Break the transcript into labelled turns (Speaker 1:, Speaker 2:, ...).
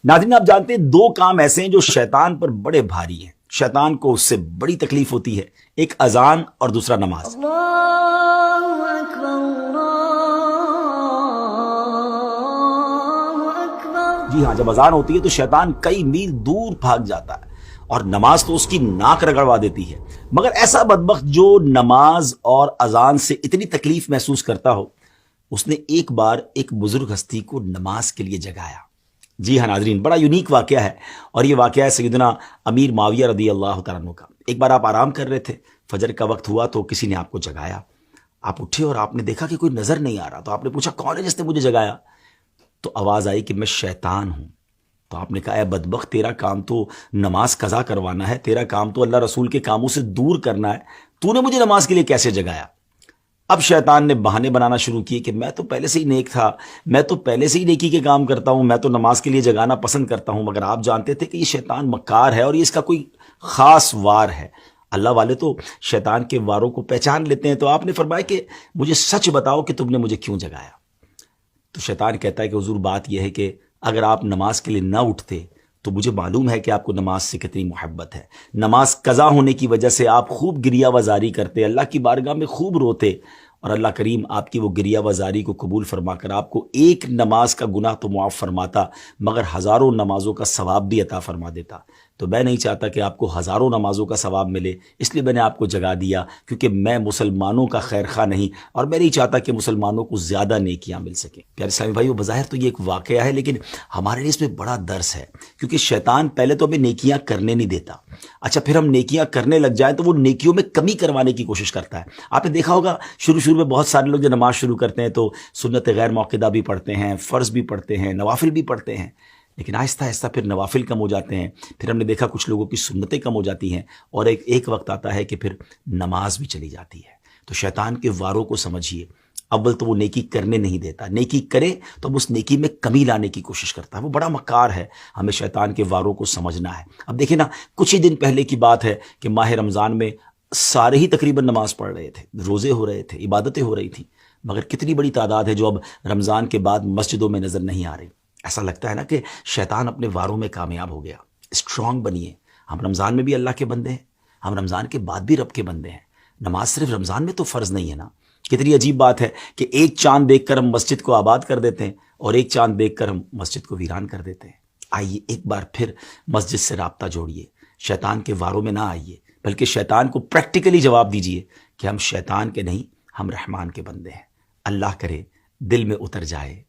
Speaker 1: ناظرین، آپ جانتے ہیں دو کام ایسے ہیں جو شیطان پر بڑے بھاری ہیں، شیطان کو اس سے بڑی تکلیف ہوتی ہے، ایک اذان اور دوسرا نماز۔
Speaker 2: اللہ اکبر اللہ اکبر۔
Speaker 1: جی ہاں، جب اذان ہوتی ہے تو شیطان کئی میل دور بھاگ جاتا ہے اور نماز تو اس کی ناک رگڑوا دیتی ہے، مگر ایسا بدبخت جو نماز اور اذان سے اتنی تکلیف محسوس کرتا ہو، اس نے ایک بار ایک بزرگ ہستی کو نماز کے لیے جگایا۔ جی ہاں ناظرین، بڑا یونیک واقعہ ہے، اور یہ واقعہ ہے سیدنا امیر معاویہ رضی اللہ تعالیٰ عنہ کا۔ ایک بار آپ آرام کر رہے تھے، فجر کا وقت ہوا تو کسی نے آپ کو جگایا، آپ اٹھے اور آپ نے دیکھا کہ کوئی نظر نہیں آ رہا، تو آپ نے پوچھا کون ہے جس نے مجھے جگایا؟ تو آواز آئی کہ میں شیطان ہوں۔ تو آپ نے کہا اے بدبخت، تیرا کام تو نماز قضا کروانا ہے، تیرا کام تو اللہ رسول کے کاموں سے دور کرنا ہے، تو نے مجھے نماز کے لیے کیسے جگایا؟ اب شیطان نے بہانے بنانا شروع کیے کہ میں تو پہلے سے ہی نیک تھا، میں تو پہلے سے ہی نیکی کے کام کرتا ہوں، میں تو نماز کے لیے جگانا پسند کرتا ہوں، مگر آپ جانتے تھے کہ یہ شیطان مکار ہے اور یہ اس کا کوئی خاص وار ہے۔ اللہ والے تو شیطان کے واروں کو پہچان لیتے ہیں۔ تو آپ نے فرمایا کہ مجھے سچ بتاؤ کہ تم نے مجھے کیوں جگایا؟ تو شیطان کہتا ہے کہ حضور بات یہ ہے کہ اگر آپ نماز کے لیے نہ اٹھتے تو مجھے معلوم ہے کہ آپ کو نماز سے کتنی محبت ہے، نماز قضا ہونے کی وجہ سے آپ خوب گریہ وزاری کرتے، اللہ کی بارگاہ میں خوب روتے، اور اللہ کریم آپ کی وہ گریہ وزاری کو قبول فرما کر آپ کو ایک نماز کا گناہ تو معاف فرماتا، مگر ہزاروں نمازوں کا ثواب بھی عطا فرما دیتا۔ تو میں نہیں چاہتا کہ آپ کو ہزاروں نمازوں کا ثواب ملے، اس لیے میں نے آپ کو جگا دیا، کیونکہ میں مسلمانوں کا خیر خواہ نہیں، اور میں نہیں چاہتا کہ مسلمانوں کو زیادہ نیکیاں مل سکیں۔ پیارے اسلامی بھائیو، بظاہر تو یہ ایک واقعہ ہے، لیکن ہمارے لیے اس میں بڑا درس ہے، کیونکہ شیطان پہلے تو ہمیں نیکیاں کرنے نہیں دیتا، اچھا پھر ہم نیکیاں کرنے لگ جائیں تو وہ نیکیوں میں کمی کروانے کی کوشش کرتا ہے۔ آپ نے دیکھا ہوگا شروع میں بہت سارے لوگ جو نماز شروع کرتے ہیں تو سنت غیر موقدہ بھی پڑھتے ہیں، فرض بھی پڑھتے ہیں، نوافل بھی پڑھتے ہیں، لیکن آہستہ آہستہ پھر نوافل کم ہو جاتے ہیں، پھر ہم نے دیکھا کچھ لوگوں کی سنتیں کم ہو جاتی ہیں، اور ایک وقت آتا ہے کہ پھر نماز بھی چلی جاتی ہے۔ تو شیطان کے واروں کو سمجھیے، اول تو وہ نیکی کرنے نہیں دیتا، نیکی کرے تو اب اس نیکی میں کمی لانے کی کوشش کرتا ہے، وہ بڑا مکار ہے، ہمیں شیطان کے واروں کو سمجھنا ہے۔ اب دیکھیں نا، کچھ ہی دن پہلے کی بات ہے کہ ماہ رمضان میں سارے ہی تقریباً نماز پڑھ رہے تھے، روزے ہو رہے تھے، عبادتیں ہو رہی تھیں، مگر کتنی بڑی تعداد ہے جو اب رمضان کے بعد مسجدوں میں نظر نہیں آ رہی۔ ایسا لگتا ہے نا کہ شیطان اپنے واروں میں کامیاب ہو گیا۔ اسٹرانگ بنیے، ہم رمضان میں بھی اللہ کے بندے ہیں، ہم رمضان کے بعد بھی رب کے بندے ہیں۔ نماز صرف رمضان میں تو فرض نہیں ہے نا۔ کتنی عجیب بات ہے کہ ایک چاند دیکھ کر ہم مسجد کو آباد کر دیتے ہیں، اور ایک چاند دیکھ کر ہم مسجد کو ویران کر دیتے ہیں۔ آئیے ایک بار پھر مسجد سے رابطہ جوڑیے، شیطان کے واروں میں نہ آئیے، بلکہ شیطان کو پریکٹیکلی جواب دیجیے کہ ہم شیطان کے نہیں، ہم رحمان کے بندے ہیں۔ اللہ کرے دل میں اتر جائے